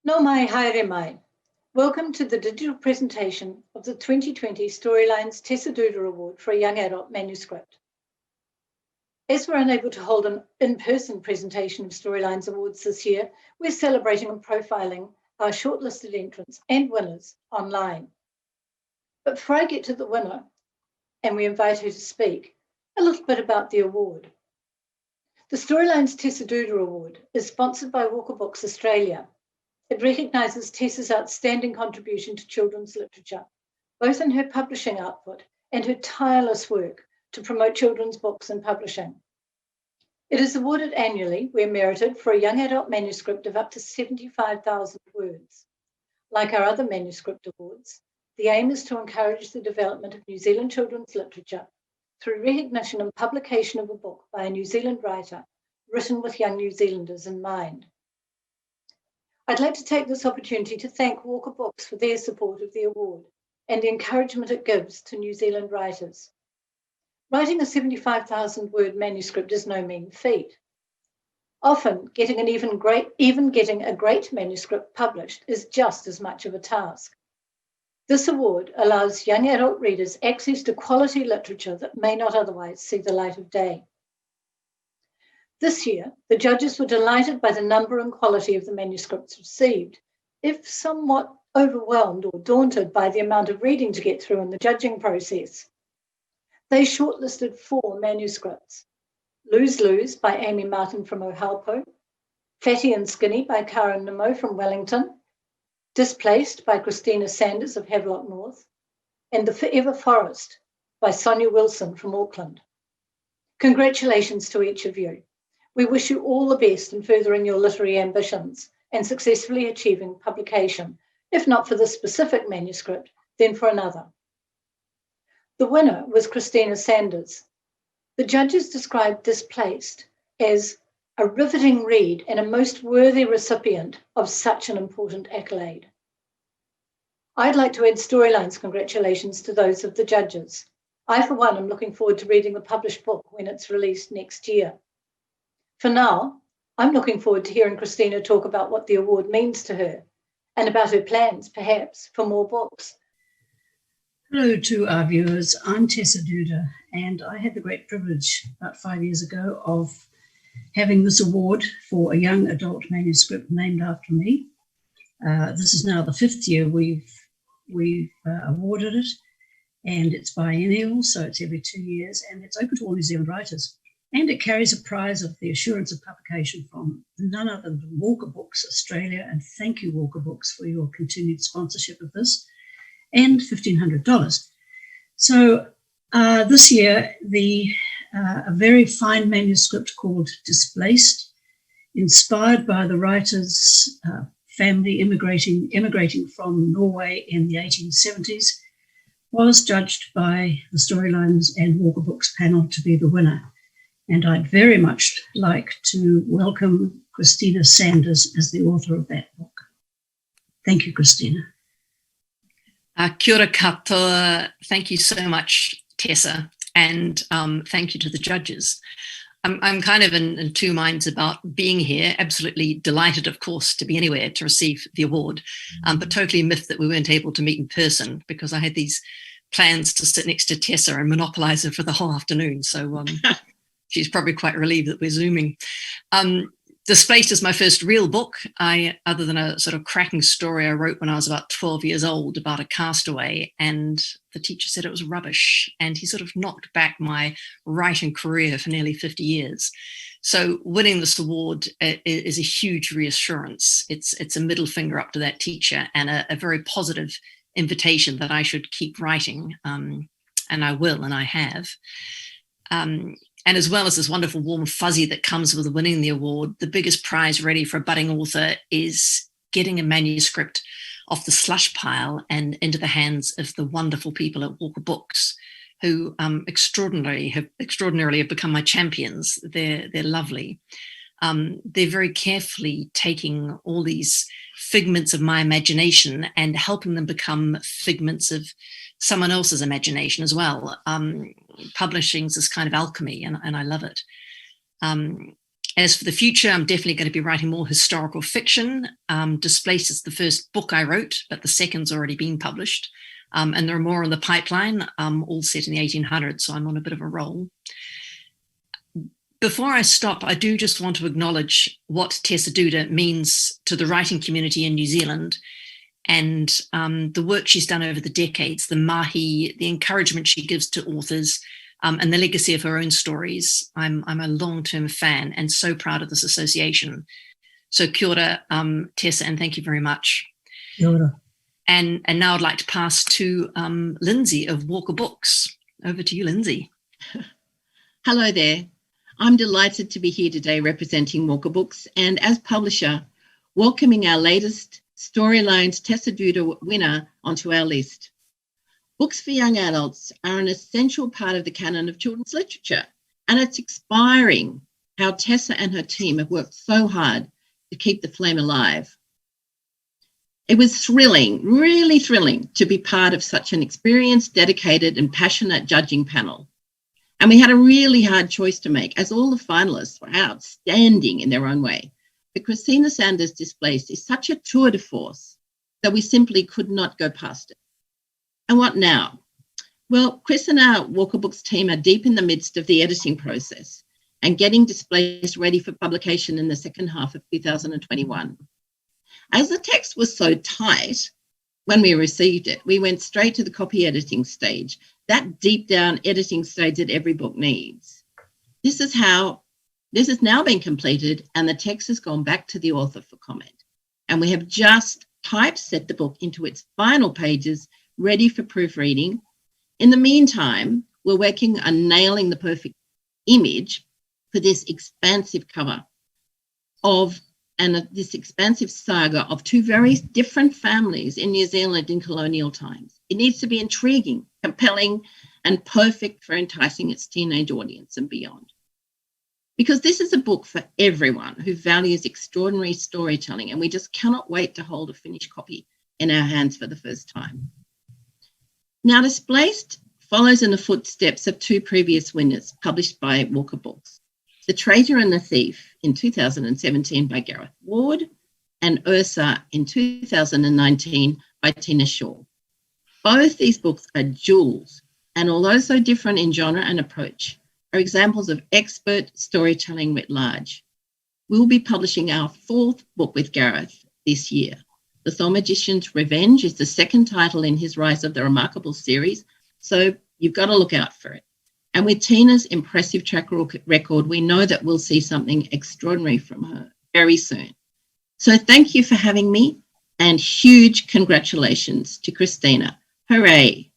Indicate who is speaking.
Speaker 1: No mai haere mai. Welcome to the digital presentation of the 2020 Storylines Tessa Award for a Young Adult Manuscript. As we're unable to hold an in-person presentation of Storylines Awards this year, we're celebrating and profiling our shortlisted entrants and winners online. But before I get to the winner, and we invite her to speak, a little bit about the award. The Storylines Tessa Award is sponsored by Walker Books Australia. It recognises Tessa's outstanding contribution to children's literature, both in her publishing output and her tireless work to promote children's books and publishing. It is awarded annually where merited for a young adult manuscript of up to 75,000 words. Like our other manuscript awards, the aim is to encourage the development of New Zealand children's literature through recognition and publication of a book by a New Zealand writer written with young New Zealanders in mind. I'd like to take this opportunity to thank Walker Books for their support of the award and the encouragement it gives to New Zealand writers. Writing a 75,000-word manuscript is no mean feat. Often, getting a great manuscript published is just as much of a task. This award allows young adult readers access to quality literature that may not otherwise see the light of day. This year, the judges were delighted by the number and quality of the manuscripts received, if somewhat overwhelmed or daunted by the amount of reading to get through in the judging process. They shortlisted 4 manuscripts: Lose Lose by Amy Martin from Ohaupo, Fatty and Skinny by Karen Nimmo from Wellington, Displaced by Christina Sanders of Havelock North, and The Forever Forest by Sonia Wilson from Auckland. Congratulations to each of you. We wish you all the best in furthering your literary ambitions and successfully achieving publication, if not for this specific manuscript, then for another. The winner was Christina Sanders. The judges described Displaced as a riveting read and a most worthy recipient of such an important accolade. I'd like to add Storylines congratulations to those of the judges. I, for one, am looking forward to reading the published book when it's released next year. For now, I'm looking forward to hearing Christina talk about what the award means to her and about her plans, perhaps, for more books.
Speaker 2: Hello to our viewers. I'm Tessa, and I had the great privilege about 5 years ago of having this award for a young adult manuscript named after me. This is now the 5th year we've awarded it, and it's biennial, so it's every 2 years, and it's open to all New Zealand writers. And it carries a prize of the assurance of publication from none other than Walker Books Australia. And thank you, Walker Books, for your continued sponsorship of this, and $1,500. So this year, a very fine manuscript called Displaced, inspired by the writer's family immigrating from Norway in the 1870s, was judged by the Storylines and Walker Books panel to be the winner. And I'd very much like to welcome Christina Sanders as the author of that book. Thank you, Christina.
Speaker 3: Kia ora katoa. Thank you so much, Tessa, and thank you to the judges. I'm kind of in 2 minds about being here. Absolutely delighted, of course, to be anywhere to receive the award, but totally miffed that we weren't able to meet in person because I had these plans to sit next to Tessa and monopolise her for the whole afternoon. So she's probably quite relieved that we're Zooming. Displaced is my first real book, other than a sort of cracking story I wrote when I was about 12 years old about a castaway, and the teacher said it was rubbish, and he sort of knocked back my writing career for nearly 50 years. So winning this award is a huge reassurance. It's a middle finger up to that teacher and a very positive invitation that I should keep writing, and I will, and I have. And as well as this wonderful warm fuzzy that comes with winning the award, the biggest prize really for a budding author is getting a manuscript off the slush pile and into the hands of the wonderful people at Walker Books, who extraordinarily have become my champions. They're lovely. They're very carefully taking all these figments of my imagination and helping them become figments of someone else's imagination as well. Publishing is this kind of alchemy, and I love it. As for the future, I'm definitely going to be writing more historical fiction. Displaced is the first book I wrote, but the second's already been published. And there are more in the pipeline, all set in the 1800s, so I'm on a bit of a roll. Before I stop, I do just want to acknowledge what Tessa Duda means to the writing community in New Zealand, and the work she's done over the decades, the mahi, the encouragement she gives to authors, and the legacy of her own stories. I'm a long-term fan and so proud of this association. So kia ora, Tessa, and thank you very much.
Speaker 2: Kia ora.
Speaker 3: And now I'd like to pass to Lindsay of Walker Books. Over to you, Lindsay.
Speaker 4: Hello there. I'm delighted to be here today representing Walker Books and as publisher, welcoming our latest Storylines Tessa Duda winner onto our list. Books for young adults are an essential part of the canon of children's literature, and it's inspiring how Tessa and her team have worked so hard to keep the flame alive. It was thrilling, really thrilling, to be part of such an experienced, dedicated, and passionate judging panel. And we had a really hard choice to make, as all the finalists were outstanding in their own way. But Christina Sanders' Displaced is such a tour de force that we simply could not go past it. And what now? Well, Chris and our Walker Books team are deep in the midst of the editing process and getting Displaced ready for publication in the second half of 2021. As the text was so tight, when we received it, we went straight to the copy editing stage, that deep down editing stage that every book needs. This has now been completed and the text has gone back to the author for comment. And we have just typeset the book into its final pages, ready for proofreading. In the meantime, we're working on nailing the perfect image for this expansive cover and this expansive saga of two very different families in New Zealand in colonial times. It needs to be intriguing, compelling, and perfect for enticing its teenage audience and beyond. Because this is a book for everyone who values extraordinary storytelling, and we just cannot wait to hold a finished copy in our hands for the first time. Now, Displaced follows in the footsteps of two previous winners published by Walker Books, The Traitor and the Thief in 2017 by Gareth Ward and Ursa in 2019 by Tina Shaw. Both these books are jewels, and although so different in genre and approach, are examples of expert storytelling writ large. We'll be publishing our fourth book with Gareth this year. The Thor Magician's Revenge is the second title in his Rise of the Remarkable series, so you've got to look out for it. And with Tina's impressive track record, we know that we'll see something extraordinary from her very soon. So thank you for having me, and huge congratulations to Christina. Hooray!